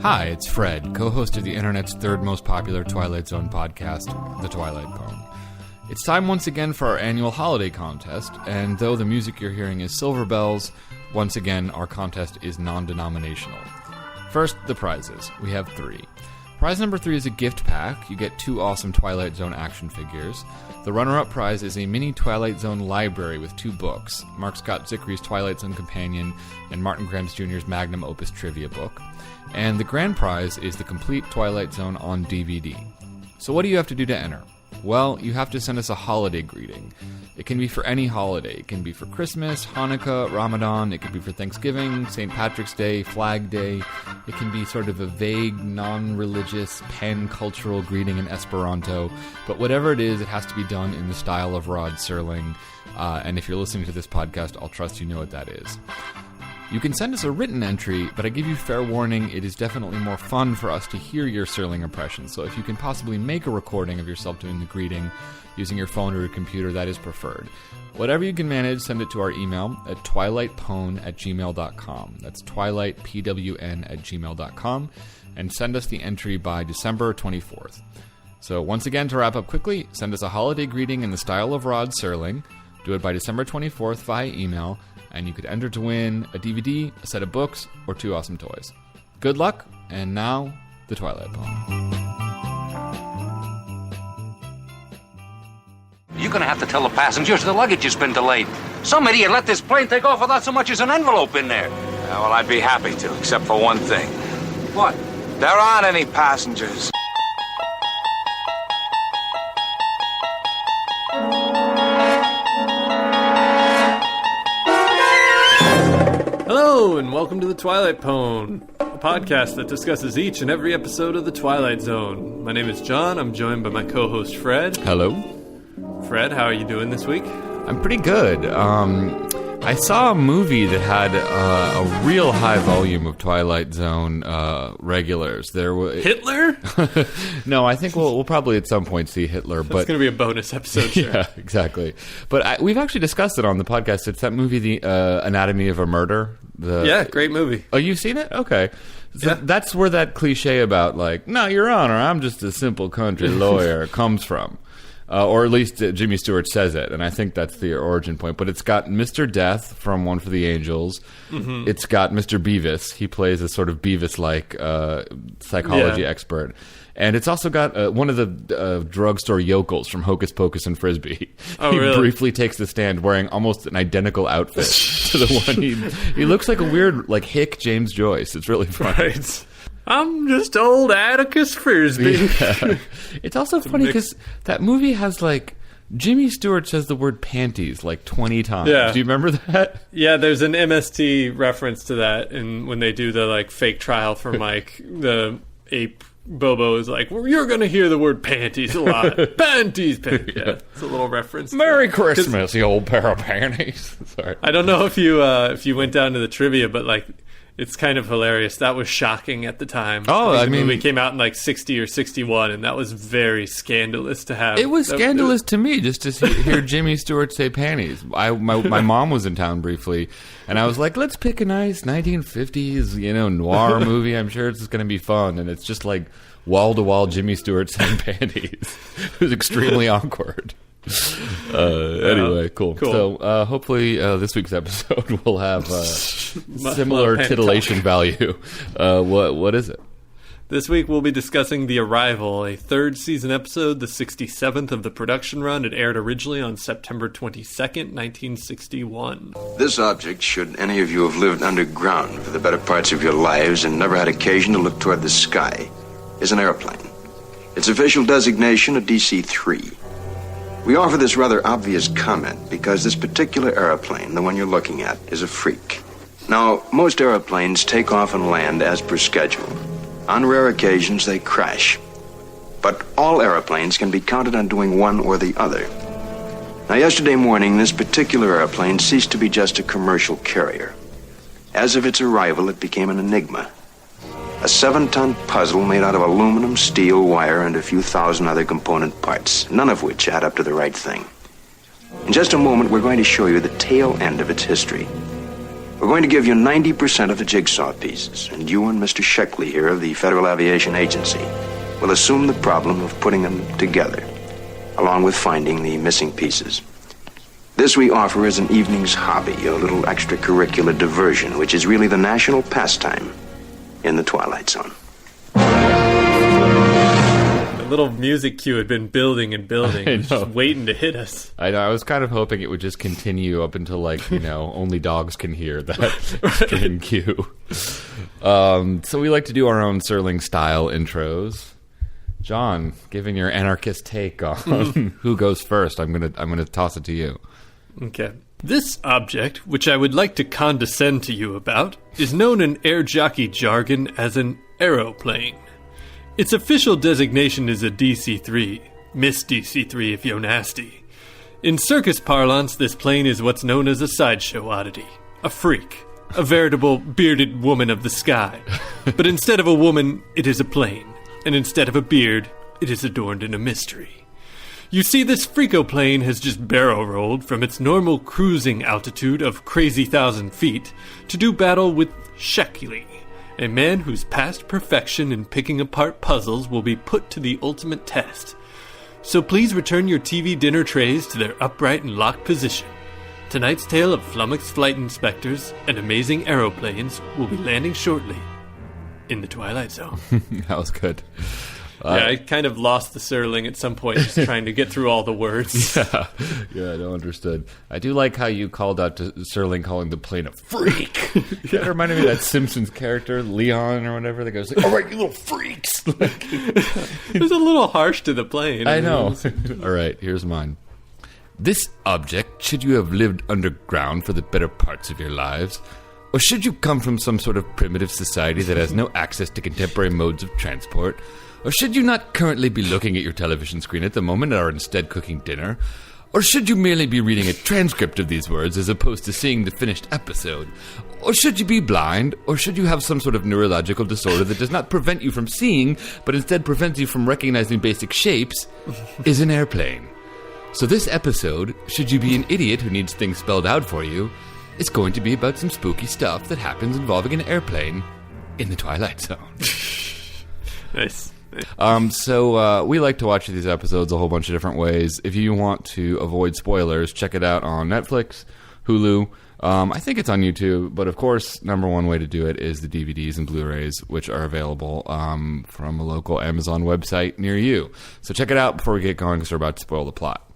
Hi, it's Fred, co-host of the internet's third most popular Twilight Zone podcast, the Twilight Pwn. It's time once again for our annual holiday contest, and though the music you're hearing is Silver Bells, once again our contest is non-denominational. First, the prizes. We have 3. Prize number 3 is a gift pack. You get 2 awesome Twilight Zone action figures. The runner-up prize is a mini Twilight Zone library with 2 books, Mark Scott Zickery's Twilight Zone Companion and Martin Grams Jr.'s Magnum Opus Trivia book. And the grand prize is the complete Twilight Zone on DVD. So what do you have to do to enter? Well, you have to send us a holiday greeting. It can be for any holiday. It can be for Christmas, Hanukkah, Ramadan. It could be for Thanksgiving, St. Patrick's Day, Flag Day. It can be sort of a vague, non-religious, pan-cultural greeting in Esperanto. But whatever it is, it has to be done in the style of Rod Serling. And if you're listening to this podcast, I'll trust you know what that is. You can send us a written entry, but I give you fair warning, it is definitely more fun for us to hear your Serling impressions. So if you can possibly make a recording of yourself doing the greeting using your phone or your computer, that is preferred. Whatever you can manage, send it to our email at twilightpwn@gmail.com. That's twilightpwn@gmail.com. And send us the entry by December 24th. So once again, to wrap up quickly, send us a holiday greeting in the style of Rod Serling. Do it by December 24th via email. And you could enter to win a DVD, a set of books, or 2 awesome toys. Good luck, and now, the Twilight Pwn. You're gonna have to tell the passengers the luggage has been delayed. Some idiot let this plane take off without so much as an envelope in there. Yeah, well, I'd be happy to, except for one thing. What? There aren't any passengers. Hello, and welcome to the Twilight Pwn, a podcast that discusses each and every episode of the Twilight Zone. My name is John. I'm joined by my co-host Fred. Hello. Fred, how are you doing this week? I'm pretty good. I saw a movie that had a real high volume of Twilight Zone regulars. There was Hitler? No, I think we'll probably at some point see Hitler. But it's going to be a bonus episode. Sure. Yeah, exactly. But we've actually discussed it on the podcast. It's that movie, The Anatomy of a Murder. Yeah, great movie. Oh, you've seen it? Okay. So yeah. That's where that cliche about, like, no, Your Honor, I'm just a simple country lawyer comes from. Or at least Jimmy Stewart says it, and I think that's the origin point. But it's got Mr. Death from One for the Angels. Mm-hmm. It's got Mr. Beavis. He plays a sort of Beavis-like psychology expert. And it's also got one of the drugstore yokels from Hocus Pocus and Frisbee. Oh, he really? briefly takes the stand wearing almost an identical outfit to the one he looks like a weird, like, hick James Joyce. It's really funny. Right. I'm just old Atticus Frisbee. Yeah. It's also funny because that movie has, like, Jimmy Stewart says the word panties like 20 times. Yeah. Do you remember that? Yeah, there's an MST reference to that, and when they do the, like, fake trial for Mike, the ape Bobo is like, well, you're going to hear the word panties a lot. Panties. Yeah, it's a little reference. Merry Christmas, you old pair of panties. Sorry. I don't know if you went down to the trivia, but, like, it's kind of hilarious. That was shocking at the time. Oh, I mean, the movie came out in like 60 or 61, and that was very scandalous to have. It was scandalous to me just to hear Jimmy Stewart say panties. My mom was in town briefly, and I was like, let's pick a nice 1950s, noir movie. I'm sure it's going to be fun. And it's just like wall-to-wall Jimmy Stewart saying panties. It was extremely awkward. Anyway, cool. So hopefully this week's episode will have similar titillation value. What is it? This week we'll be discussing The Arrival, a 3rd season episode, the 67th of the production run. It aired originally on September 22nd, 1961. This object, should any of you have lived underground for the better parts of your lives and never had occasion to look toward the sky, is an airplane. Its official designation a DC-3. We offer this rather obvious comment because this particular airplane, the one you're looking at, is a freak. Now, most airplanes take off and land as per schedule. On rare occasions, they crash. But all airplanes can be counted on doing one or the other. Now, yesterday morning, this particular airplane ceased to be just a commercial carrier. As of its arrival, it became an enigma. A 7-ton puzzle made out of aluminum, steel, wire, and a few thousand other component parts, none of which add up to the right thing. In just a moment, we're going to show you the tail end of its history. We're going to give you 90% of the jigsaw pieces, and you and Mr. Sheckley here of the Federal Aviation Agency will assume the problem of putting them together, along with finding the missing pieces. This we offer as an evening's hobby, a little extracurricular diversion, which is really the national pastime in the Twilight Zone. The little music cue had been building and building. It was just waiting to hit us. I know. I was kind of hoping it would just continue up until, like, only dogs can hear that string cue. So we like to do our own Serling-style intros. John, given your anarchist take on who goes first, I'm gonna toss it to you. Okay. This object, which I would like to condescend to you about, is known in air jockey jargon as an aeroplane. Its official designation is a DC-3, Miss DC-3 if you're nasty. In circus parlance, this plane is what's known as a sideshow oddity, a freak, a veritable bearded woman of the sky. But instead of a woman, it is a plane, and instead of a beard, it is adorned in a mystery. You see, this freakoplane has just barrel-rolled from its normal cruising altitude of crazy 1,000 feet to do battle with Sheckley, a man whose past perfection in picking apart puzzles will be put to the ultimate test. So please return your TV dinner trays to their upright and locked position. Tonight's tale of flummoxed flight inspectors and amazing aeroplanes will be landing shortly in the Twilight Zone. That was good. Yeah, I kind of lost the Serling at some point, just trying to get through all the words. Yeah, I don't understood. I do like how you called out to Serling calling the plane a freak. That reminded me of that Simpsons character, Leon or whatever, that goes, like, all right, you little freaks. It was a little harsh to the plane. I know. All right, here's mine. This object, should you have lived underground for the better parts of your lives, or should you come from some sort of primitive society that has no access to contemporary modes of transport, or should you not currently be looking at your television screen at the moment and are instead cooking dinner? Or should you merely be reading a transcript of these words as opposed to seeing the finished episode? Or should you be blind? Or should you have some sort of neurological disorder that does not prevent you from seeing, but instead prevents you from recognizing basic shapes, is an airplane? So this episode, should you be an idiot who needs things spelled out for you, is going to be about some spooky stuff that happens involving an airplane in the Twilight Zone. Nice. So we like to watch these episodes a whole bunch of different ways. If you want to avoid spoilers, check it out on Netflix, Hulu. I think it's on YouTube, but of course, number one way to do it is the DVDs and Blu-rays, which are available from a local Amazon website near you. So check it out before we get going, because we're about to spoil the plot.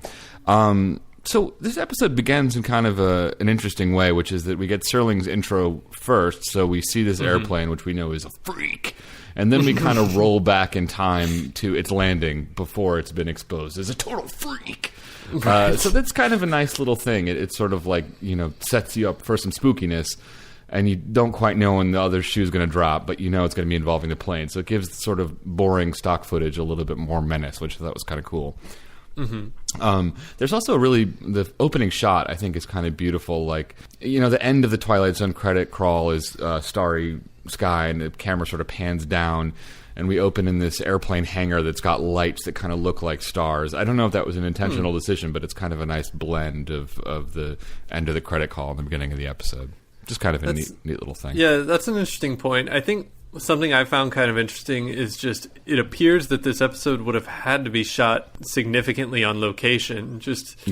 So this episode begins in kind of an interesting way, which is that we get Serling's intro first, so we see this airplane, which we know is a freak. And then we kind of roll back in time to its landing before it's been exposed as a total freak. Right. So that's kind of a nice little thing. It sort of like, sets you up for some spookiness. And you don't quite know when the other shoe's going to drop, but you know it's going to be involving the plane. So it gives sort of boring stock footage a little bit more menace, which I thought was kind of cool. Mm-hmm. There's also the opening shot, I think, is kind of beautiful. Like, the end of the Twilight Zone credit crawl is starry sky, and the camera sort of pans down, and we open in this airplane hangar that's got lights that kind of look like stars. I don't know if that was an intentional decision, but it's kind of a nice blend of the end of the credit call and the beginning of the episode. Just kind of a neat little thing. Yeah, that's an interesting point. I think something I found kind of interesting is just it appears that this episode would have had to be shot significantly on location. Just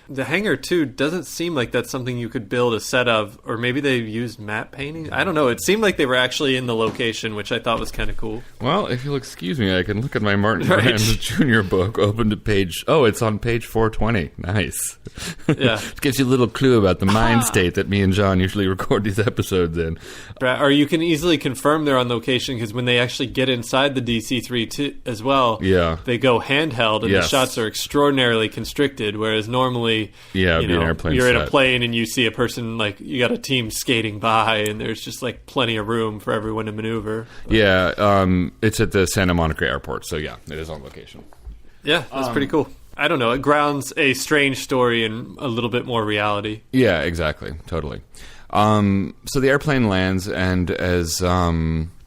the hangar, too, doesn't seem like that's something you could build a set of, or maybe they used matte painting. I don't know. It seemed like they were actually in the location, which I thought was kind of cool. Well, if you'll excuse me, I can look at my Martin Grahams Jr. book, open to page... Oh, it's on page 420. Nice. Yeah. It gives you a little clue about the mind state that me and John usually record these episodes in. Or you can easily confirm they're on location, because when they actually get inside the DC-3 as well, they go handheld, and the shots are extraordinarily constricted, whereas normally... Yeah, you're in a plane and you see a person, like, you got a team skating by, and there's just, like, plenty of room for everyone to maneuver. Yeah, it's at the Santa Monica airport, so yeah, it is on location. Yeah, that's pretty cool. I don't know, it grounds a strange story in a little bit more reality. Yeah, exactly, totally. So the airplane lands, and as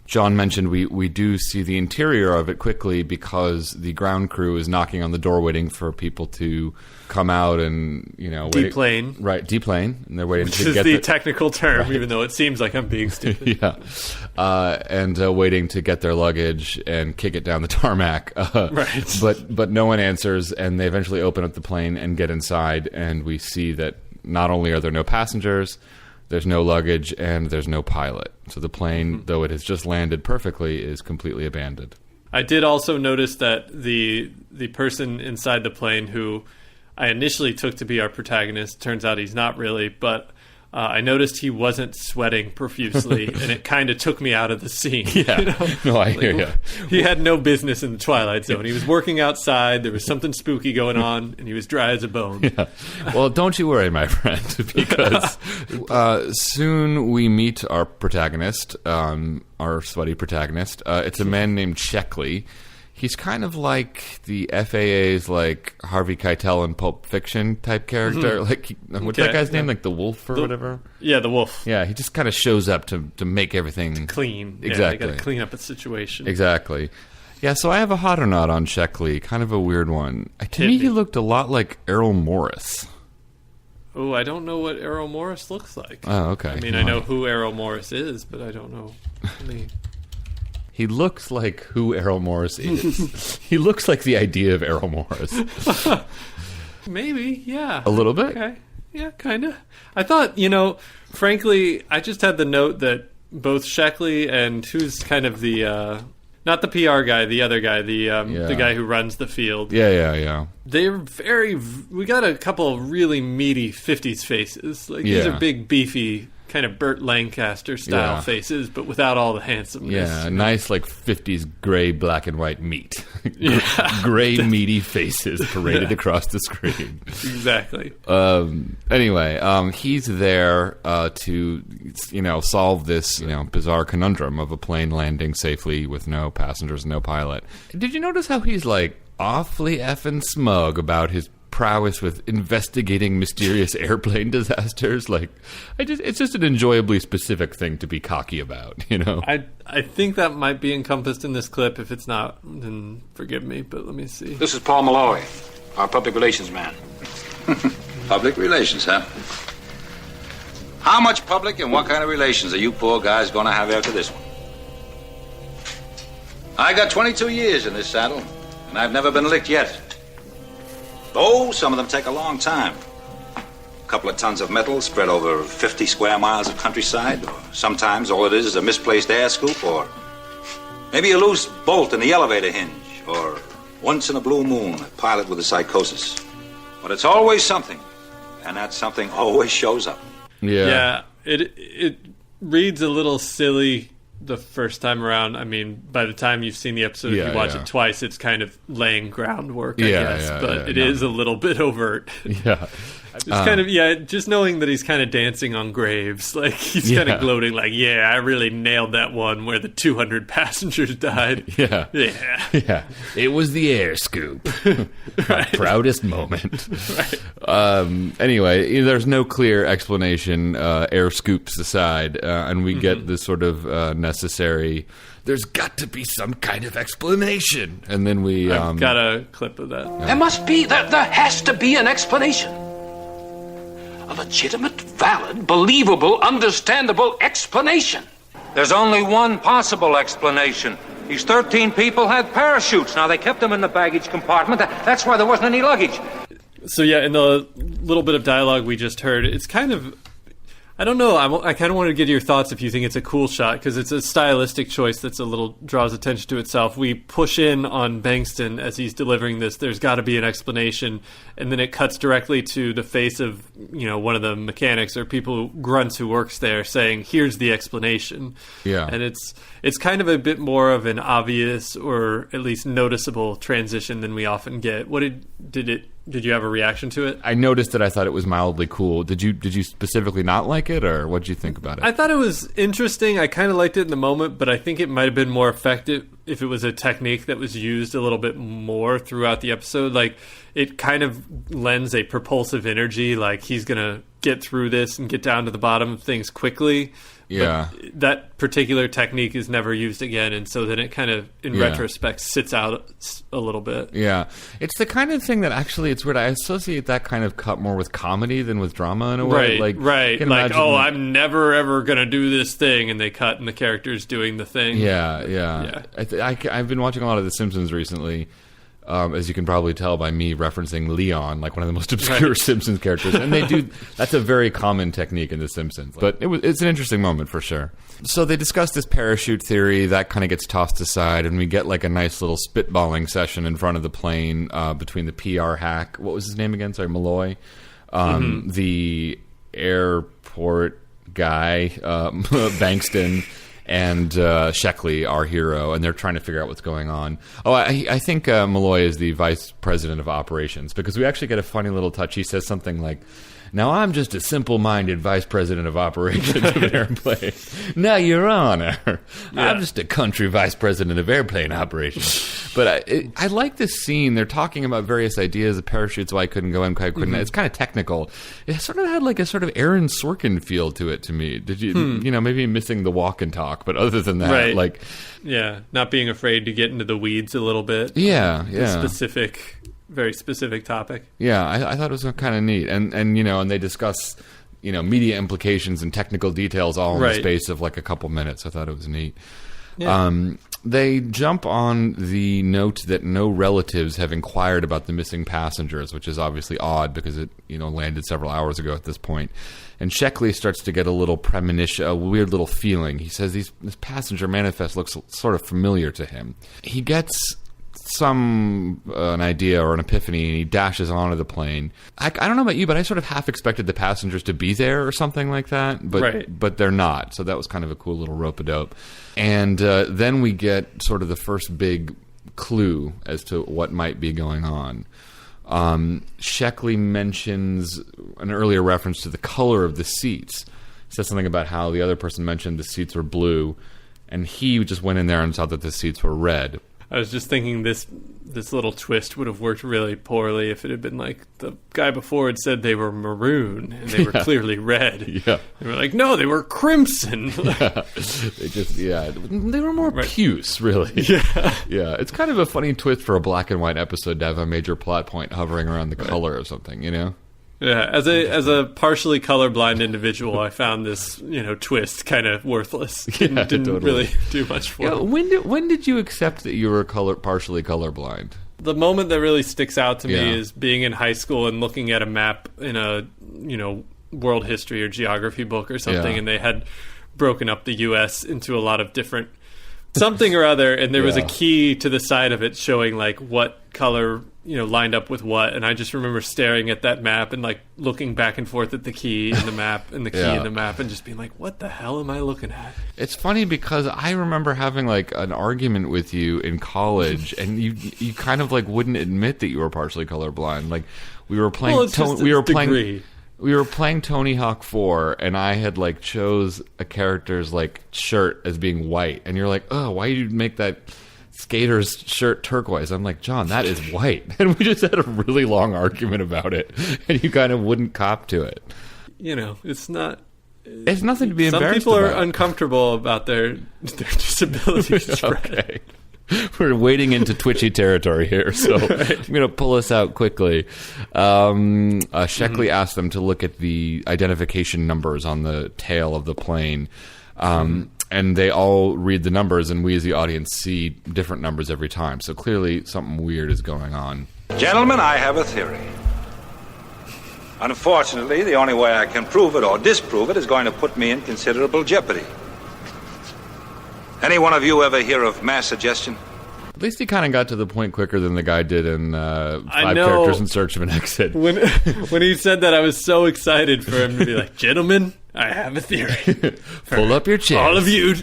John mentioned we do see the interior of it quickly because the ground crew is knocking on the door waiting for people to come out and, deplane. Right, deplane. And they're waiting Which to is get the technical term, even though it seems like I'm being stupid. Yeah. And waiting to get their luggage and kick it down the tarmac. Right. But no one answers, and they eventually open up the plane and get inside, and we see that not only are there no passengers, there's no luggage, and there's no pilot. So the plane, though it has just landed perfectly, is completely abandoned. I did also notice that the person inside the plane who I initially took to be our protagonist, turns out he's not really, but I noticed he wasn't sweating profusely, and it kind of took me out of the scene. Yeah, no, I hear you. He had no business in the Twilight Zone. He was working outside, there was something spooky going on, and he was dry as a bone. Yeah. Well, don't you worry, my friend, because soon we meet our protagonist, our sweaty protagonist. It's a man named Sheckley. He's kind of like the FAA's like Harvey Keitel in Pulp Fiction type character. Like, what's that guy's name? Like the Wolf or whatever? Yeah, the Wolf. Yeah, he just kind of shows up to make everything clean. Exactly. Yeah, they got to clean up a situation. Exactly. Yeah, so I have a hot or not on Sheckley. Kind of a weird one. To me, he looked a lot like Errol Morris. Oh, I don't know what Errol Morris looks like. Oh, okay. I mean, I know who Errol Morris is, but I don't know. He looks like who Errol Morris is. He looks like the idea of Errol Morris. Maybe, yeah. A little bit? Okay. Yeah, kind of. I thought, frankly, I just had the note that both Sheckley and who's kind of the, not the PR guy, the other guy, the guy who runs the field. Yeah. They're we got a couple of really meaty 50s faces. Like, these are big, beefy, kind of Burt Lancaster style faces, but without all the handsomeness. Yeah, nice like 50s gray, black and white meat. Gray, meaty faces paraded across the screen. Exactly. Anyway, he's there to, solve this, bizarre conundrum of a plane landing safely with no passengers, no pilot. Did you notice how he's like awfully effing smug about his prowess with investigating mysterious airplane disasters? Like, it's just an enjoyably specific thing to be cocky about, I think that might be encompassed in this clip. If it's not, then forgive me, but let me see. This is Paul Malloy, our public relations man. Public relations, huh? How much public and what kind of relations are you poor guys going to have after this one? I got 22 years in this saddle, and I've never been licked yet. Oh, some of them take a long time. A couple of tons of metal spread over 50 square miles of countryside, or sometimes all it is a misplaced air scoop, or maybe a loose bolt in the elevator hinge, or once in a blue moon, a pilot with a psychosis. But it's always something, and that something always shows up. Yeah, it reads a little silly the first time around. I mean, by the time you've seen the episode, if you watch it twice, it's kind of laying groundwork, I guess. But it is a little bit overt. Yeah. It's kind of, just knowing that he's kind of dancing on graves. Like, he's kind of gloating, like, I really nailed that one where the 200 passengers died. Yeah. It was the air scoop. My proudest moment. Anyway, there's no clear explanation, air scoops aside, and we get this sort of necessary, there's got to be some kind of explanation. And then we... I've got a clip of that. There has to be an explanation. A legitimate, valid, believable, understandable explanation. There's only one possible explanation. These 13 people had parachutes. Now, they kept them in the baggage compartment. That's why there wasn't any luggage. So, in the little bit of dialogue we just heard, it's kind of... I don't know. I kind of want to get your thoughts if you think it's a cool shot, because it's a stylistic choice that's draws attention to itself. We push in on Bankston as he's delivering this. There's got to be an explanation, and then it cuts directly to the face of one of the mechanics or grunts who works there saying, "Here's the explanation." Yeah, and it's kind of a bit more of an obvious or at least noticeable transition than we often get. Did you have a reaction to it? I noticed that. I thought it was mildly cool. Did you specifically not like it, or what did you think about it? I thought it was interesting. I kind of liked it in the moment, but I think it might have been more effective if it was a technique that was used a little bit more throughout the episode. Like, it kind of lends a propulsive energy, like he's going to get through this and get down to the bottom of things quickly. Yeah. But that particular technique is never used again, and so then it kind of, in retrospect, sits out a little bit. Yeah. It's the kind of thing that actually, it's weird. I associate that kind of cut more with comedy than with drama in a way. Right. Like, I'm never, ever going to do this thing, and they cut, and the character's doing the thing. Yeah. I've been watching a lot of The Simpsons recently. As you can probably tell by me referencing Leon, like one of the most obscure Simpsons characters. And that's a very common technique in The Simpsons. But it's an interesting moment for sure. So they discuss this parachute theory, that kind of gets tossed aside, and we get like a nice little spitballing session in front of the plane between the PR hack. What was his name again? Sorry, Malloy. The airport guy, Bankston. And Sheckley, our hero, and they're trying to figure out what's going on. Oh, I think Malloy is the vice president of operations, because we actually get a funny little touch. He says something like, "Now I'm just a simple-minded vice president of operations of an airplane. Now, Your Honor, I'm just a country vice president of airplane operations." But I like this scene. They're talking about various ideas of parachutes, why I couldn't go in, why I couldn't. It's kind of technical. It sort of had like a sort of Aaron Sorkin feel to it to me. Did you, maybe missing the walk and talk, but other than that, like... Yeah, not being afraid to get into the weeds a little bit. Yeah. Very specific topic. Yeah, I thought it was kind of neat. And they discuss, media implications and technical details all in the space of like a couple minutes. I thought it was neat. Yeah. They jump on the note that no relatives have inquired about the missing passengers, which is obviously odd because it, landed several hours ago at this point. And Sheckley starts to get a little premonition, a weird little feeling. He says this passenger manifest looks sort of familiar to him. He gets an idea or an epiphany, and he dashes onto the plane. I don't know about you, but I sort of half expected the passengers to be there or something like that, but they're not. So that was kind of a cool little rope-a-dope. And then we get sort of the first big clue as to what might be going on. Sheckley mentions an earlier reference to the color of the seats. He says something about how the other person mentioned the seats were blue, and he just went in there and saw that the seats were red. I was just thinking this little twist would have worked really poorly if it had been like the guy before had said they were maroon and they were clearly red. Yeah. They were like, no, they were crimson. They were more puce, really. Yeah. Yeah. It's kind of a funny twist for a black and white episode to have a major plot point hovering around the color of something, Yeah, as a partially colorblind individual, I found this twist kind of worthless. Didn't really do much for it. When did you accept that you were partially colorblind? The moment that really sticks out to me is being in high school and looking at a map in a world history or geography book or something, and they had broken up the U.S. into a lot of different something or other, and there was a key to the side of it showing like what color lined up with what, and I just remember staring at that map and like looking back and forth at the key in the map and the key in the map and just being like, what the hell am I looking at? It's funny because I remember having like an argument with you in college, and you kind of like wouldn't admit that you were partially colorblind. Like we were playing we were playing Tony Hawk 4, and I had like chose a character's like shirt as being white, and you're like, oh, why did you make that skater's shirt turquoise? I'm like, John, that is white. And we just had a really long argument about it, and you kind of wouldn't cop to it. It's not... It's nothing to be embarrassed about. Some people are uncomfortable about their disabilities. Okay. We're wading into twitchy territory here, so I'm going to pull us out quickly. Sheckley asked them to look at the identification numbers on the tail of the plane. And they all read the numbers, and we as the audience see different numbers every time. So clearly something weird is going on. Gentlemen, I have a theory. Unfortunately, the only way I can prove it or disprove it is going to put me in considerable jeopardy. Any one of you ever hear of mass suggestion? At least he kind of got to the point quicker than the guy did in 5 Characters in Search of an Exit. When he said that, I was so excited for him to be like, gentlemen, I have a theory. Pull up your chairs. All of you,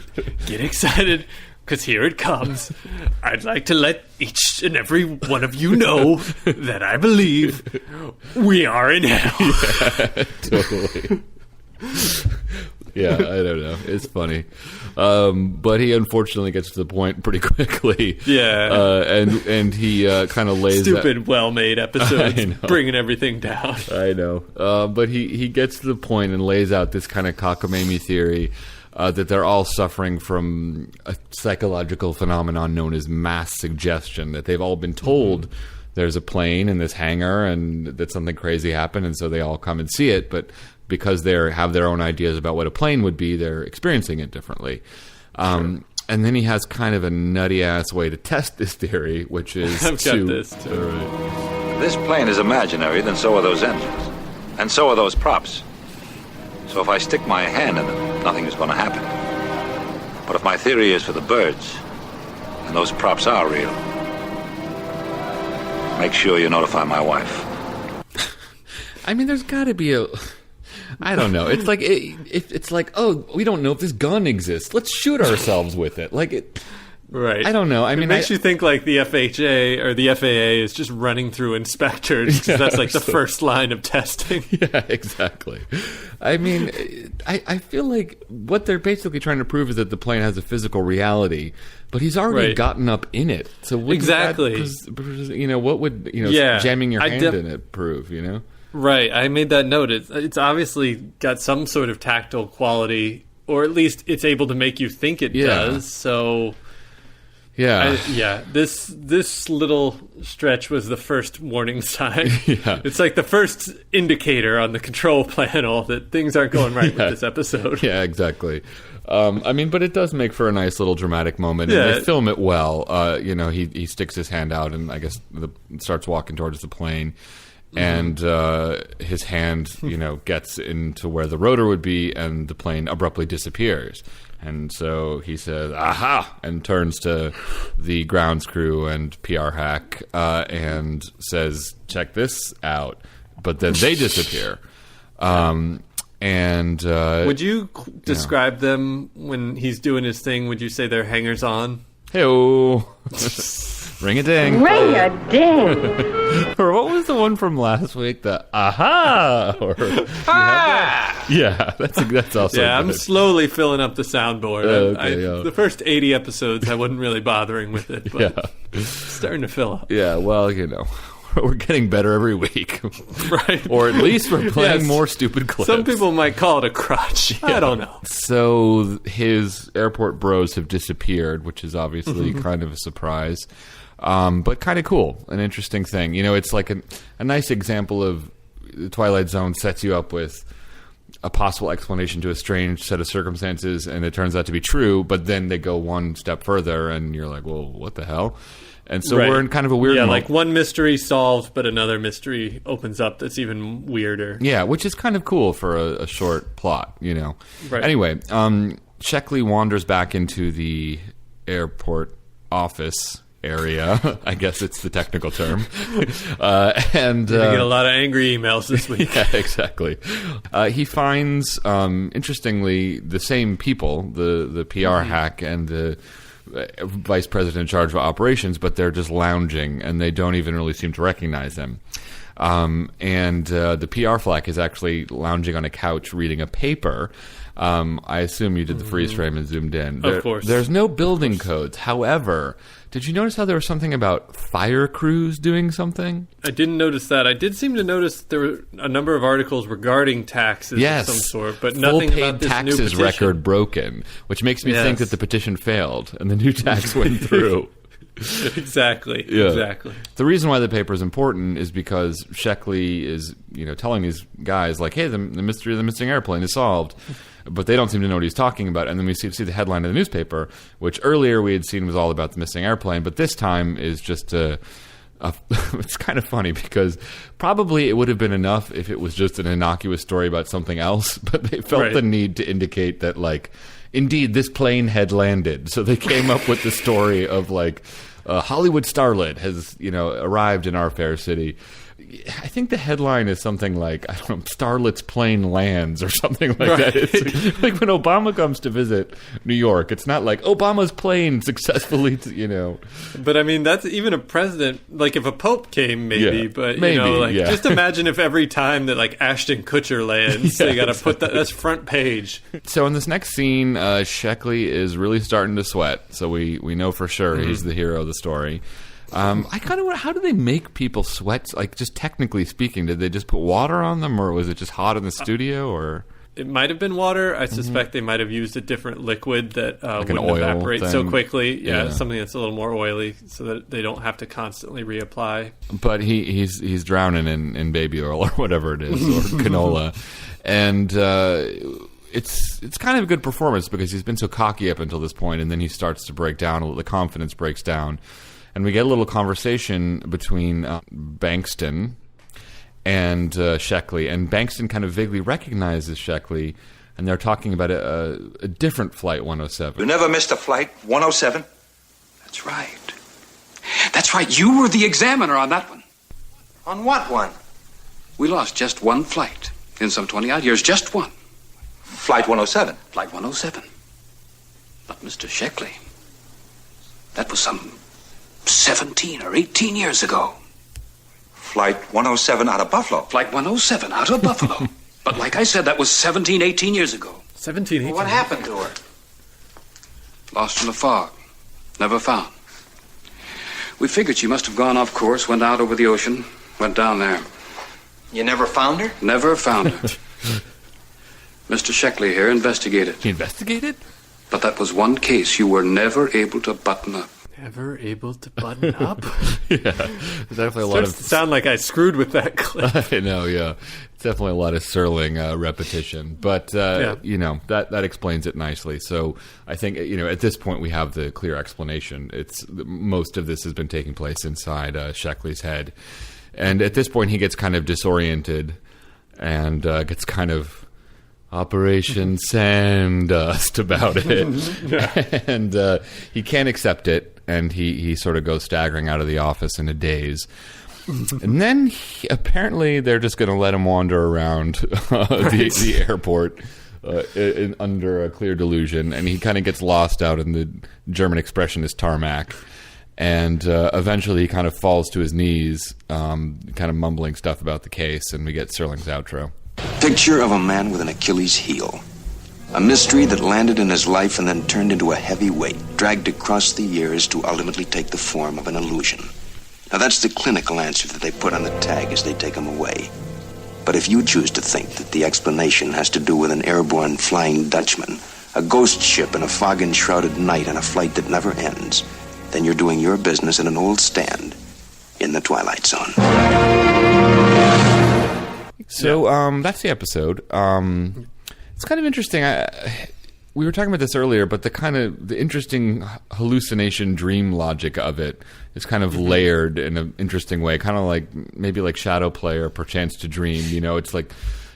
get excited, because here it comes. I'd like to let each and every one of you know that I believe we are in hell. Yeah, totally. Yeah, I don't know. It's funny. But he unfortunately gets to the point pretty quickly. Yeah. And he kind of lays Stupid, well-made episodes bringing everything down. I know. But he gets to the point and lays out this kind of cockamamie theory that they're all suffering from a psychological phenomenon known as mass suggestion, that they've all been told there's a plane in this hangar and that something crazy happened, and so they all come and see it, but because they have their own ideas about what a plane would be, they're experiencing it differently. And then he has kind of a nutty-ass way to test this theory, which is I've got this, too. If this plane is imaginary, then so are those engines. And so are those props. So if I stick my hand in them, nothing is going to happen. But if my theory is for the birds, and those props are real, make sure you notify my wife. I mean, there's got to be a... I don't know. It's like, it's like, oh, we don't know if this gun exists. Let's shoot ourselves with it. Like it... Right. I don't know. I mean, it makes you think like the FHA or the FAA is just running through inspectors, because that's like the first line of testing. Yeah, exactly. I mean, I feel like what they're basically trying to prove is that the plane has a physical reality, but he's already gotten up in it. So exactly, what would jamming your hand in it prove? Right. I made that note. It's obviously got some sort of tactile quality, or at least it's able to make you think it does. So. Yeah. This little stretch was the first warning sign. Yeah. It's like the first indicator on the control panel that things aren't going right with this episode. Yeah, exactly. I mean, but it does make for a nice little dramatic moment, and they film it well. He sticks his hand out and I guess starts walking towards the plane, and his hand, gets into where the rotor would be, and the plane abruptly disappears. And so he says, aha, and turns to the grounds crew and PR hack and says, check this out. But then they disappear. Would you describe them when he's doing his thing? Would you say they're hangers-on? Hey-oh. Ring-a-ding. Ring-a-ding. Or what was the one from last week? The aha! Or, yeah, that's also good. I'm slowly filling up the soundboard. Okay, the first 80 episodes, I wasn't really bothering with it, but it's starting to fill up. Yeah, well, we're getting better every week. Right. Or at least we're playing more stupid clips. Some people might call it a crutch. I don't know. So his airport bros have disappeared, which is obviously kind of a surprise. But kind of cool, an interesting thing. It's like a nice example of the Twilight Zone sets you up with a possible explanation to a strange set of circumstances, and it turns out to be true, but then they go one step further, and you're like, well, what the hell? And so we're in kind of a weird moment. Like one mystery solved, but another mystery opens up that's even weirder. Yeah, which is kind of cool for a short plot, Right. Anyway, Sheckley wanders back into the airport office area. I guess it's the technical term. And you get a lot of angry emails this week. Yeah, exactly. He finds, interestingly, the same people, the PR hack and the vice president in charge of operations, but they're just lounging, and they don't even really seem to recognize him. And the PR flack is actually lounging on a couch reading a paper. I assume you did the freeze frame and zoomed in. Of course. There's no building codes. However, did you notice how there was something about fire crews doing something? I didn't notice that. I did seem to notice there were a number of articles regarding taxes of some sort, but nothing about this new petition. Full-paid taxes record broken, which makes me think that the petition failed and the new tax went through. Exactly. Yeah. Exactly. The reason why the paper is important is because Sheckley is, telling these guys like, "Hey, the mystery of the missing airplane is solved," but they don't seem to know what he's talking about. And then we see the headline of the newspaper, which earlier we had seen was all about the missing airplane, but this time is just it's kind of funny because probably it would have been enough if it was just an innocuous story about something else, but they felt the need to indicate that, like, indeed, this plane had landed. So they came up with the story of, like, a Hollywood starlet has, arrived in our fair city. I think the headline is something like, I don't know, Starlet's plane lands or something like that. It's like when Obama comes to visit New York, it's not like Obama's plane successfully, But I mean, that's even a president, like if a pope came, maybe, but maybe, just imagine if every time that like Ashton Kutcher lands, they got to put that's front page. So in this next scene, Sheckley is really starting to sweat. So we know for sure he's the hero of the story. I kind of wonder, how do they make people sweat? Like, just technically speaking, did they just put water on them, or was it just hot in the studio, or? It might have been water. I suspect they might have used a different liquid that like wouldn't evaporate thing. so quickly. Yeah, something that's a little more oily, so that they don't have to constantly reapply. But he's drowning in baby oil or whatever it is, or canola, and it's kind of a good performance because he's been so cocky up until this point, and then he starts to break down. The confidence breaks down. And we get a little conversation between Bankston and Sheckley. And Bankston kind of vaguely recognizes Sheckley, and they're talking about a different Flight 107. You never missed a Flight 107? That's right. That's right. You were the examiner on that one. On what one? We lost just one flight in some 20-odd years. Just one. Flight 107? Flight 107. But Mr. Sheckley, that was some 17 or 18 years ago. Flight 107 out of Buffalo. Flight 107 out of Buffalo. But like I said, that was 17, 18 years ago. 17, 18. Well, what happened to her? Lost in the fog. Never found. We figured she must have gone off course, went out over the ocean, went down there. You never found her? Never found her. Mr. Sheckley here investigated. He investigated? But that was one case you were never able to button up. Never able to button up? Yeah. There's definitely a lot Starts to sound like I screwed with that clip. I know, yeah. It's definitely a lot of Serling repetition. But, that explains it nicely. So I think, at this point we have the clear explanation. Most of this has been taking place inside Sheckley's head. And at this point he gets kind of disoriented and gets kind of Operation Sandust about it. And he can't accept it. And he sort of goes staggering out of the office in a daze. And then apparently they're just going to let him wander around the airport under a clear delusion. And he kind of gets lost out in the German expressionist tarmac. And eventually he kind of falls to his knees, kind of mumbling stuff about the case. And we get Serling's outro. Picture of a man with an Achilles heel. A mystery that landed in his life and then turned into a heavy weight, dragged across the years to ultimately take the form of an illusion. Now that's the clinical answer that they put on the tag as they take him away. But if you choose to think that the explanation has to do with an airborne Flying Dutchman, a ghost ship in a fog-enshrouded night on a flight that never ends, then you're doing your business in an old stand in the Twilight Zone. So that's the episode. It's kind of interesting. We were talking about this earlier, but the interesting hallucination dream logic of it is kind of layered in an interesting way, kind of like maybe like Shadow Play or Perchance to Dream. It's like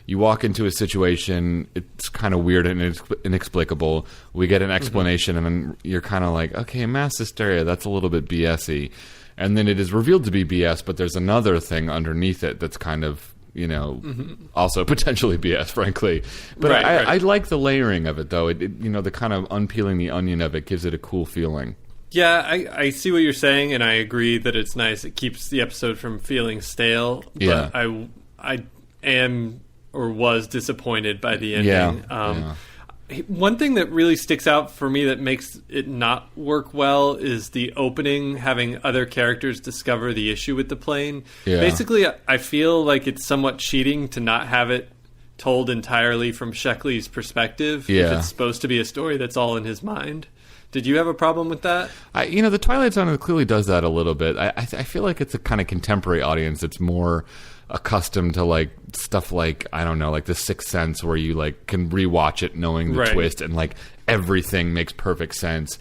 you walk into a situation, it's kind of weird and inexplicable. We get an explanation, and then you're kind of like, okay, mass hysteria, that's a little bit BS-y. And then it is revealed to be BS, but there's another thing underneath it that's kind of also potentially BS, frankly. But right. I like the layering of it, though. It the kind of unpeeling the onion of it gives it a cool feeling. Yeah, I see what you're saying, and I agree that it's nice. It keeps the episode from feeling stale. Yeah. But I am or was disappointed by the ending. Yeah. One thing that really sticks out for me that makes it not work well is the opening, having other characters discover the issue with the plane. Yeah. Basically, I feel like it's somewhat cheating to not have it told entirely from Sheckley's perspective. Yeah. If it's supposed to be a story that's all in his mind. Did you have a problem with that? The Twilight Zone clearly does that a little bit. I feel like it's a kind of contemporary audience that's more accustomed to like stuff like, I don't know, like The Sixth Sense, where you like can rewatch it knowing the twist and like everything makes perfect sense.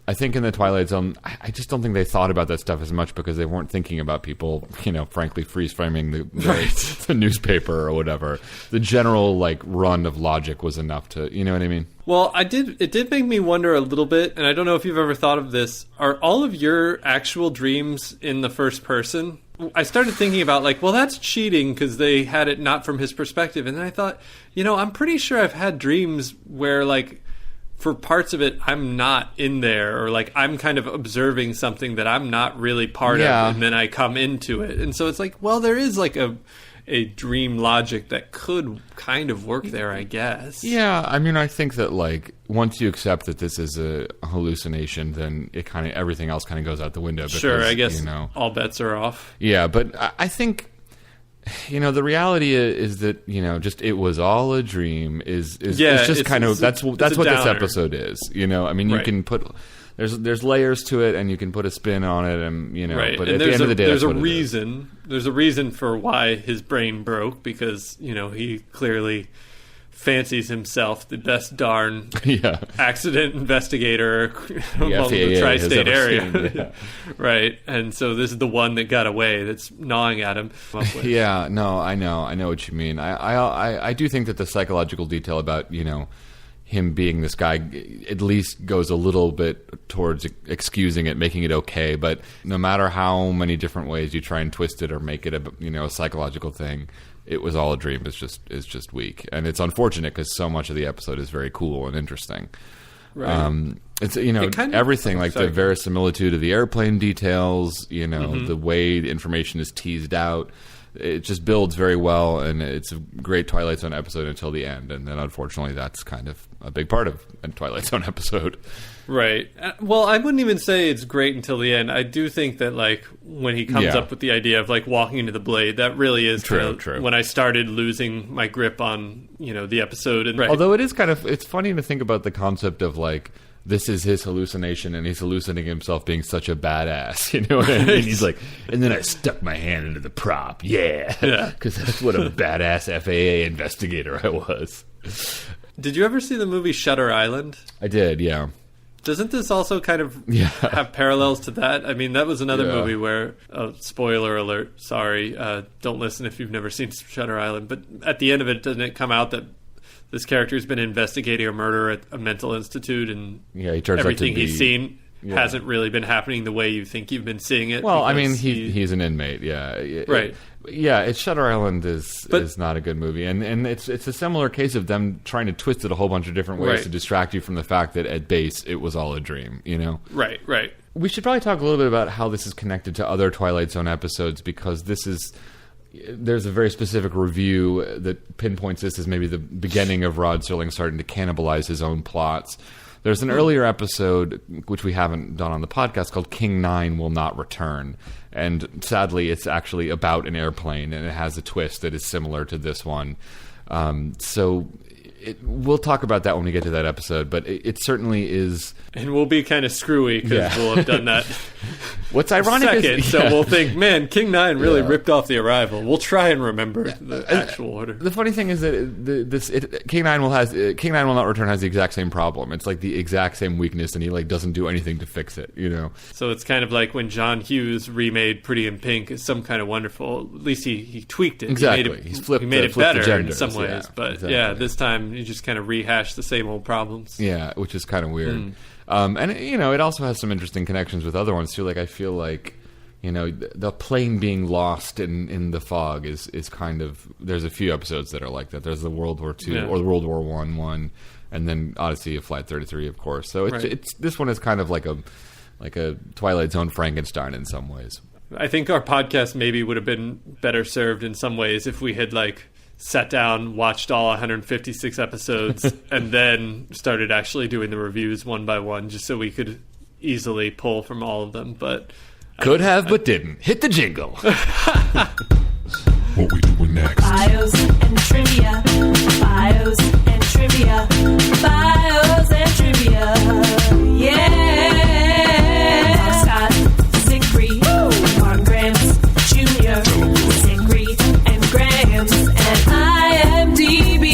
I think in the Twilight Zone, I just don't think they thought about that stuff as much because they weren't thinking about people, frankly, freeze-framing the newspaper or whatever. The general, like, run of logic was enough to, you know what I mean? Well, it did make me wonder a little bit, and I don't know if you've ever thought of this. Are all of your actual dreams in the first person? I started thinking about, like, well, that's cheating because they had it not from his perspective. And then I thought, I'm pretty sure I've had dreams where, like, for parts of it, I'm not in there, or like I'm kind of observing something that I'm not really part of, and then I come into it. And so it's like, well, there is like a dream logic that could kind of work there, I guess. Yeah, I mean, I think that like once you accept that this is a hallucination, then it kind of everything else kind of goes out the window. Because, sure, I guess all bets are off. Yeah, but I think. The reality is that just it was all a dream. Is just kind of that's what this episode is. I mean, you can put there's layers to it, and you can put a spin on it, and right. But and at the end of the day, there's a reason. There's a reason for why his brain broke, because he clearly fancies himself the best darn accident investigator among the tri-state area. Seen, right. And so this is the one that got away that's gnawing at him. Yeah, no, I know what you mean. I do think that the psychological detail about, him being this guy at least goes a little bit towards excusing it, making it okay. But no matter how many different ways you try and twist it or make it a psychological thing, it was all a dream. Is just weak, and it's unfortunate because so much of the episode is very cool and interesting. Right. It's everything like the verisimilitude of the airplane details. The way the information is teased out. It just builds very well, and it's a great Twilight Zone episode until the end, and then unfortunately that's kind of a big part of a Twilight Zone episode. Right. Well, I wouldn't even say it's great until the end. I do think that, like, when he comes up with the idea of, like, walking into the blade, that really is true. When I started losing my grip on, the episode. And although it is it's funny to think about the concept of, like, this is his hallucination, and he's hallucinating himself being such a badass. You know what I mean? He's like, and then I stuck my hand into the prop. Yeah. Because that's what a badass FAA investigator I was. Did you ever see the movie Shutter Island? I did, yeah. Doesn't this also kind of have parallels to that? I mean, that was another movie where, spoiler alert, sorry, don't listen if you've never seen Shutter Island, but at the end of it, doesn't it come out that this character's been investigating a murder at a mental institute, and he turns everything he's seen hasn't really been happening the way you think you've been seeing it? Well, I mean, he's an inmate, right. It's Shutter Island is not a good movie, and it's a similar case of them trying to twist it a whole bunch of different ways to distract you from the fact that at base it was all a dream, Right. We should probably talk a little bit about how this is connected to other Twilight Zone episodes, because there's a very specific review that pinpoints this as maybe the beginning of Rod Serling starting to cannibalize his own plots. There's an earlier episode, which we haven't done on the podcast, called King 9 Will Not Return. And sadly, it's actually about an airplane, and it has a twist that is similar to this one. We'll talk about that when we get to that episode, but it certainly is... And we'll be kind of screwy because we'll have done that. What's ironic is... So we'll think, man, King 9 really ripped off The Arrival. We'll try and remember the actual order. The funny thing is that King 9 Will Not Return has the exact same problem. It's like the exact same weakness, and he doesn't do anything to fix it, So it's kind of like when John Hughes remade Pretty in Pink as Some Kind of Wonderful. At least he tweaked it. Exactly. He made it better in some ways. But this time you just kind of rehash the same old problems. Yeah, which is kind of weird. And it also has some interesting connections with other ones too. Like, I feel like the plane being lost in the fog is kind of, there's a few episodes that are like that. There's the World War II or the World War I one, and then Odyssey of Flight 33, of course. So it's this one is kind of like a Twilight Zone Frankenstein in some ways. I think our podcast maybe would have been better served in some ways if we had sat down, watched all 156 episodes, and then started actually doing the reviews one by one, just so we could easily pull from all of them. But but didn't. Hit the jingle. What we doing next? Bios and trivia. Bios and trivia. Bios and trivia. Yeah. Scott, Zickery, Mark Grams Jr., Zickery and Grams, and IMDb.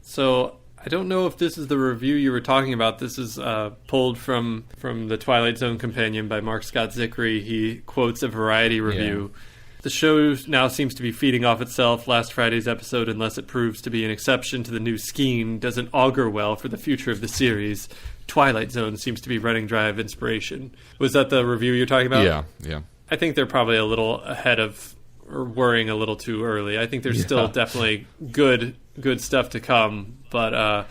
So I don't know if this is the review you were talking about. This is pulled from the Twilight Zone Companion by Mark Scott Zickery. He quotes a Variety review. Yeah. The show now seems to be feeding off itself. Last Friday's episode, unless it proves to be an exception to the new scheme, doesn't augur well for the future of the series. Twilight Zone seems to be running dry of inspiration. Was that the review you're talking about? Yeah. I think they're probably a little ahead of, or worrying a little too early. I think there's still definitely good stuff to come, but I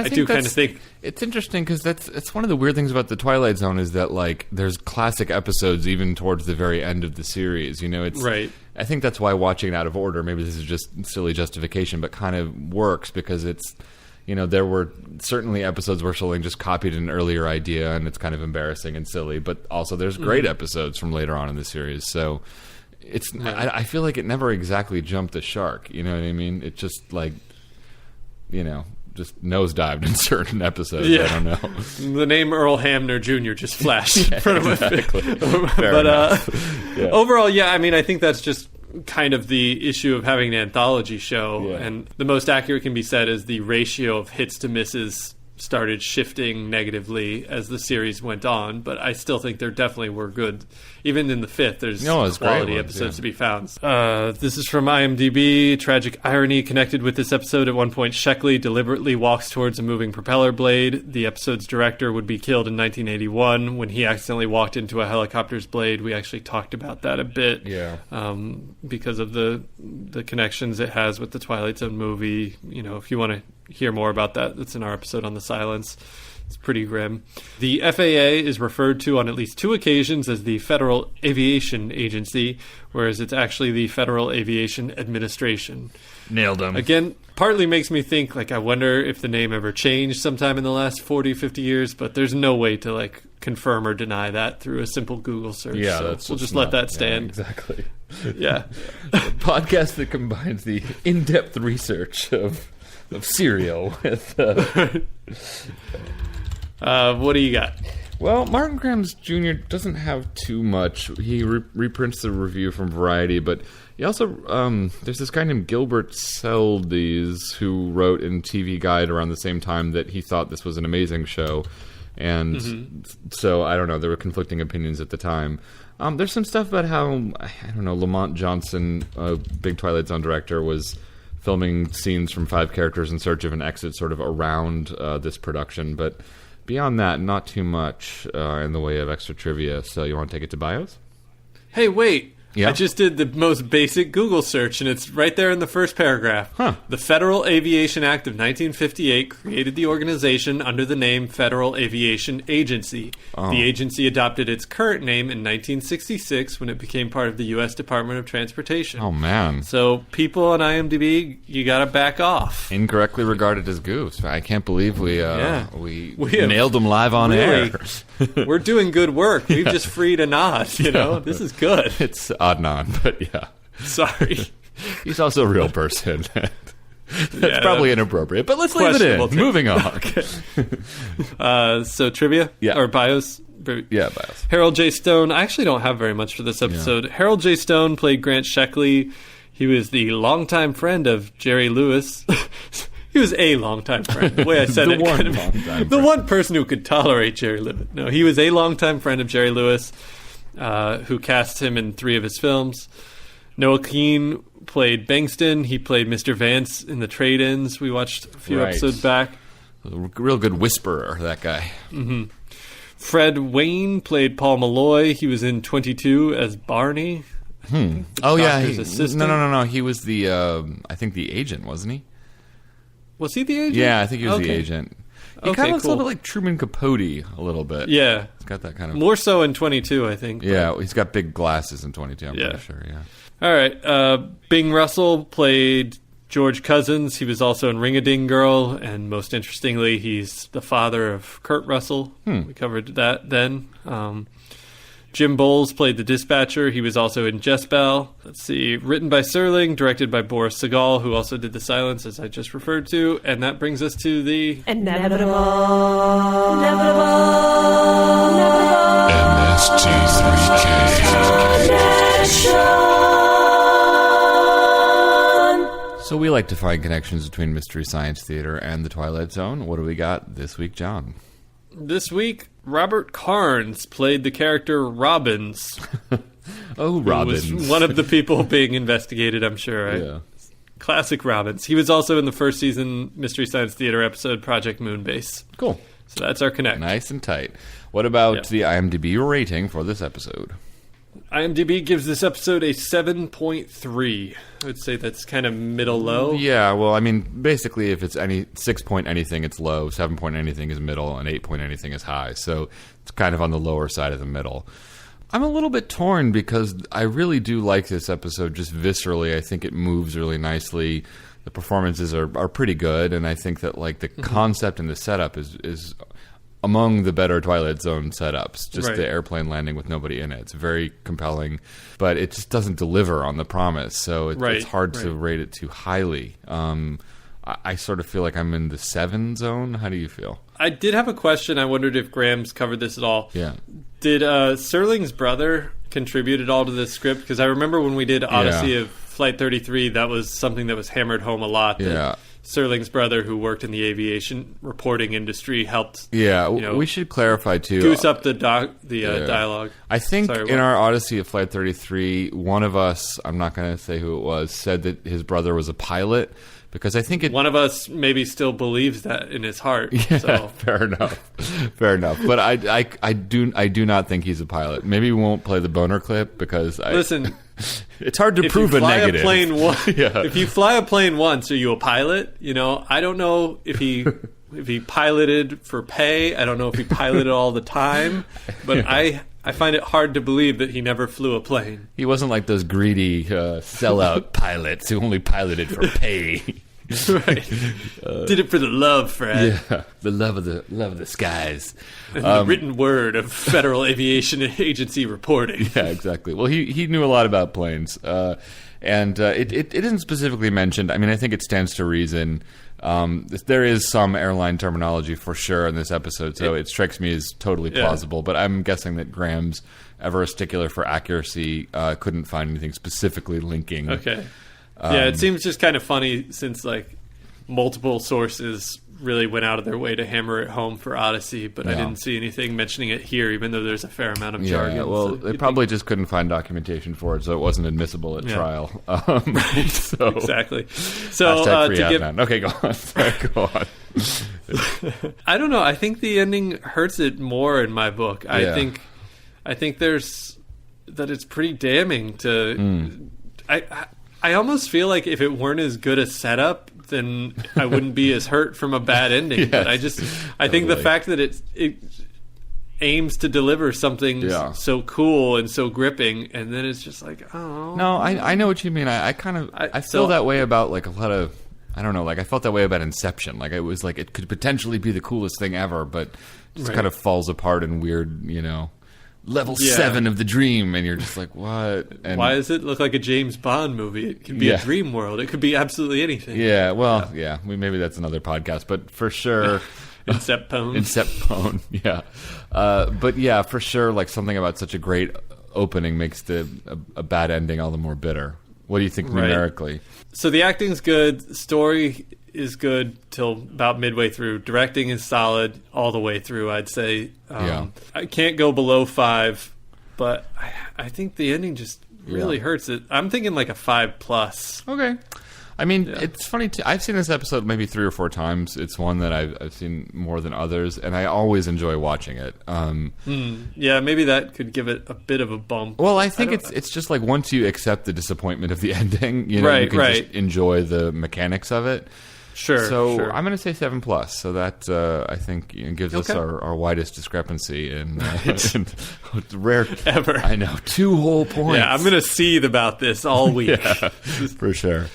do kind of think it's interesting because it's one of the weird things about the Twilight Zone is that like there's classic episodes even towards the very end of the series. You know, it's right. I think that's why watching it out of order, maybe this is just silly justification, but kind of works because it's, you know, there were certainly episodes where Serling just copied an earlier idea and it's kind of embarrassing and silly, but also there's great episodes from later on in the series. So it's I feel like it never exactly jumped the shark. You know what I mean? It just like, you know, just nosedived in certain episodes. Yeah. I don't know. The name Earl Hamner Jr. just flashed in front of my face. But overall, I mean, I think that's just kind of the issue of having an anthology show. And the most accurate can be said is the ratio of hits to misses started shifting negatively as the series went on, but I still think there definitely were good. Even in the fifth, there's quality episodes to be found. This is from IMDb. Tragic irony connected with this episode. At one point, Sheckley deliberately walks towards a moving propeller blade. The episode's director would be killed in 1981 when he accidentally walked into a helicopter's blade. We actually talked about that a bit. Because of the connections it has with the Twilight Zone movie. You know, if you want to hear more about that, that's in our episode on the silence. It's pretty grim. The FAA is referred to on at least 2 occasions as the Federal Aviation Agency, whereas it's actually the Federal Aviation Administration. Nailed them. Again, partly makes me think, like, I wonder if the name ever changed sometime in the last 40, 50 years, but there's no way to, like, confirm or deny that through a simple Google search. Yeah, so we'll just let that stand. Yeah, exactly. Yeah. A podcast that combines the in-depth research of cereal with... what do you got? Well, Martin Grams Jr. doesn't have too much. He reprints the review from Variety, but he also there's this guy named Gilbert Seldes who wrote in TV Guide around the same time that he thought this was an amazing show, and so I don't know. There were conflicting opinions at the time. There's some stuff about how Lamont Johnson, a big Twilight Zone director, was filming scenes from 5 characters in search of an exit sort of around this production, but beyond that, not too much in the way of extra trivia. So you want to take it to bios? Hey, wait. Yeah? I just did the most basic Google search, and it's right there in the first paragraph. The Federal Aviation Act of 1958 created the organization under the name Federal Aviation Agency. The agency adopted its current name in 1966 when it became part of the U.S. Department of Transportation. Oh, man. So people on IMDb, you got to back off. Incorrectly regarded as goofs. I can't believe we nailed them live on air. We're doing good work. We've just freed a nod, you know? This is good. It's Adnan, but yeah. Sorry. He's also a real person. That's probably inappropriate, but let's leave it in. Moving on. Okay. So trivia? Yeah. Or bios? Yeah, bios. Harold J. Stone. I actually don't have very much for this episode. Yeah. Harold J. Stone played Grant Sheckley. He was the longtime friend of Jerry Lewis. He was a longtime friend. The way I said it. The one person who could tolerate Jerry Lewis. No, he was a longtime friend of Jerry Lewis, who cast him in 3 of his films. Noah Keane played Bengston. He played Mr. Vance in The Trade-Ins. We watched a few episodes back. A real good whisperer, that guy. Mm-hmm. Fred Wayne played Paul Malloy. He was in 22 as Barney. Oh, yeah. No. He was the, I think the agent, wasn't he? Was he the agent? Yeah, I think he was the agent. He kind of looks a little bit like Truman Capote, a little bit. Yeah. He's got that kind of... More so in 22, I think. Yeah, he's got big glasses in 22, I'm pretty sure, yeah. All right. Bing Russell played George Cousins. He was also in Ring-a-Ding Girl, and most interestingly, he's the father of Kurt Russell. We covered that then. Jim Bowles played the dispatcher. He was also in Jezebel. Let's see. Written by Serling, directed by Boris Segal, who also did The Silence, as I just referred to. And that brings us to the... Inevitable. So we like to find connections between Mystery Science Theater and the Twilight Zone. What do we got this week, John? This week, Robert Carnes played the character Robbins. Oh, Robbins. Who was one of the people being investigated, I'm sure. Right? Yeah. Classic Robbins. He was also in the first season Mystery Science Theater episode Project Moonbase. Cool. So that's our connect. Nice and tight. What about the IMDb rating for this episode? IMDb gives this episode a 7.3. I would say that's kind of middle low. Yeah, well, I mean, basically, if it's 6 point anything, it's low. 7 point anything is middle, and 8 point anything is high. So it's kind of on the lower side of the middle. I'm a little bit torn because I really do like this episode just viscerally. I think it moves really nicely. The performances are pretty good, and I think that like the concept and the setup is among the better Twilight Zone setups. Just the airplane landing with nobody in it. It's very compelling, but it just doesn't deliver on the promise. So it's hard to rate it too highly. I sort of feel like I'm in the 7 zone. How do you feel? I did have a question. I wondered if Graham's covered this at all. Yeah. Did Serling's brother contribute at all to this script? Because I remember when we did Odyssey of Flight 33, that was something that was hammered home a lot. That Serling's brother, who worked in the aviation reporting industry, helped. Yeah, we should clarify too. Goose up the dialogue. I think in our Odyssey of Flight 33, one of us, I'm not going to say who it was, said that his brother was a pilot. Because I think one of us maybe still believes that in his heart. Yeah, so. fair enough. But I do not think he's a pilot. Maybe we won't play the boner clip because listen. It's hard to prove a negative. If you fly a plane once, are you a pilot? I don't know if he piloted for pay. I don't know if he piloted all the time. But I find it hard to believe that he never flew a plane. He wasn't like those greedy sellout pilots who only piloted for pay. Right. Did it for the love, Fred. Yeah, the love of the skies. And the written word of Federal Aviation Agency reporting. Yeah, exactly. Well, he knew a lot about planes. And it isn't specifically mentioned. I mean, I think it stands to reason. There is some airline terminology for sure in this episode, so it strikes me as totally plausible. But I'm guessing that Graham's, ever a stickler for accuracy, couldn't find anything specifically linking. Okay. It seems just kind of funny since like multiple sources really went out of their way to hammer it home for Odyssey, but I didn't see anything mentioning it here, even though there's a fair amount of jargon. Yeah, well, they probably just couldn't find documentation for it, so it wasn't admissible at trial. Right. So, exactly. So okay, go on. Sorry, go on. I don't know. I think the ending hurts it more in my book. I think there's that it's pretty damning to. I almost feel like if it weren't as good a setup, then I wouldn't be as hurt from a bad ending. Yes, but I think the fact that it aims to deliver something so cool and so gripping, and then it's just like, oh. No, I know what you mean. I feel that way about like a lot of, I don't know, like I felt that way about Inception. Like it was like it could potentially be the coolest thing ever, but just kind of falls apart in weird, level 7 of the dream, and you're just like, what? And why does it look like a James Bond movie? It could be a dream world. It could be absolutely anything. Yeah, well, maybe that's another podcast, but for sure... Inception, yeah. But yeah, for sure, like something about such a great opening makes a bad ending all the more bitter. What do you think numerically? So the acting's good, story is good till about midway through. Directing is solid all the way through, I'd say. I can't go below 5, but I think the ending just really hurts it. I'm thinking like a 5+. Okay. I mean, it's funny too. I've seen this episode maybe 3 or 4 times. It's one that I've seen more than others, and I always enjoy watching it. Yeah, maybe that could give it a bit of a bump. Well, I think it's just like once you accept the disappointment of the ending, you can just enjoy the mechanics of it. Sure. So I'm going to say 7+. So that I think gives us our widest discrepancy in it's rare ever. I know, 2 whole points. Yeah, I'm going to seethe about this all week. For sure.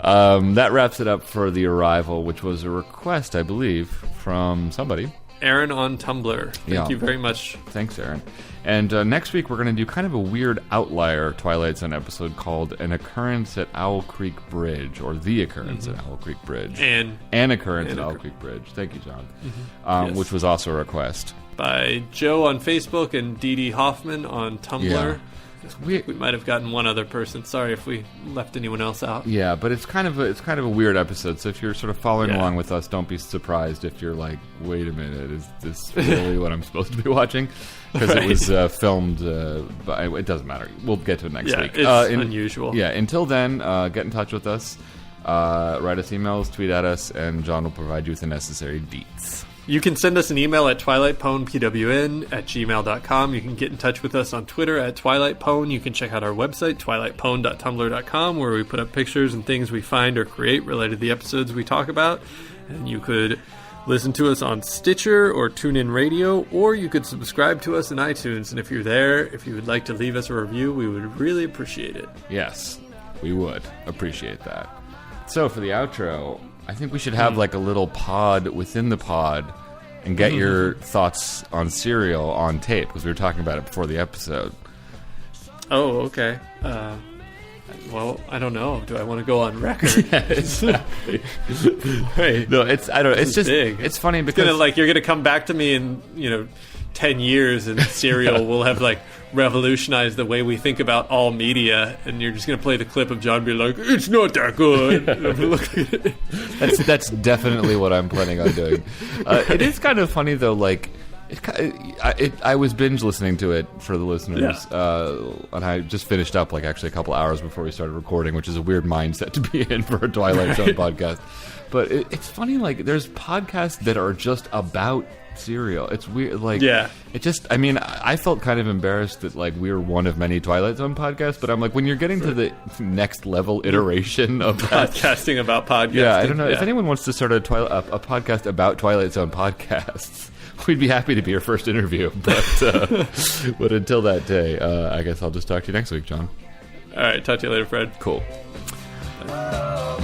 That wraps it up for The Arrival, which was a request, I believe, from somebody. Aaron on Tumblr. Thank you very much. Thanks, Aaron. And next week, we're going to do kind of a weird outlier Twilight Zone episode called An Occurrence at Owl Creek Bridge, or The Occurrence at Owl Creek Bridge. An Occurrence at Owl Creek Bridge. Thank you, John. Which was also a request. By Joe on Facebook and Dee Dee Hoffman on Tumblr. Yeah. We might have gotten one other person. Sorry if we left anyone else out. Yeah, but it's kind of a weird episode. So if you're sort of following along with us, don't be surprised if you're like, "Wait a minute, is this really what I'm supposed to be watching?" Because it was filmed. But it doesn't matter. We'll get to it next week. It's unusual. Yeah. Until then, get in touch with us. Write us emails, tweet at us, and John will provide you with the necessary deets. You can send us an email at twilightpwnpwn@gmail.com. You can get in touch with us on Twitter at twilightpwn. You can check out our website, twilightpwn.tumblr.com, where we put up pictures and things we find or create related to the episodes we talk about. And you could listen to us on Stitcher or TuneIn Radio, or you could subscribe to us in iTunes. And if you're there, if you would like to leave us a review, we would really appreciate it. Yes, we would appreciate that. So for the outro, I think we should have like a little pod within the pod and get your thoughts on Serial on tape, because we were talking about it before the episode. Oh, okay. Well, I don't know. Do I want to go on record? Yeah, exactly. Right. No, it's just big. It's funny because You're gonna come back to me in 10 years, and Serial will have revolutionized the way we think about all media, and you're just gonna play the clip of John being like, "It's not that good." That's definitely what I'm planning on doing. It is kind of funny though, I was binge listening to it for the listeners, and I just finished up actually a couple hours before we started recording, which is a weird mindset to be in for a Twilight Zone podcast. But it's funny, there's podcasts that are just about Serial. It's weird, it just, I felt kind of embarrassed that we were one of many Twilight Zone podcasts, but I'm when you're getting to the next level iteration of podcasting about podcasting. Yeah, I don't know if anyone wants to start a podcast about Twilight Zone podcasts. We'd be happy to be your first interview, but until that day, I guess I'll just talk to you next week, John. All right, talk to you later, Fred. Cool. Oh,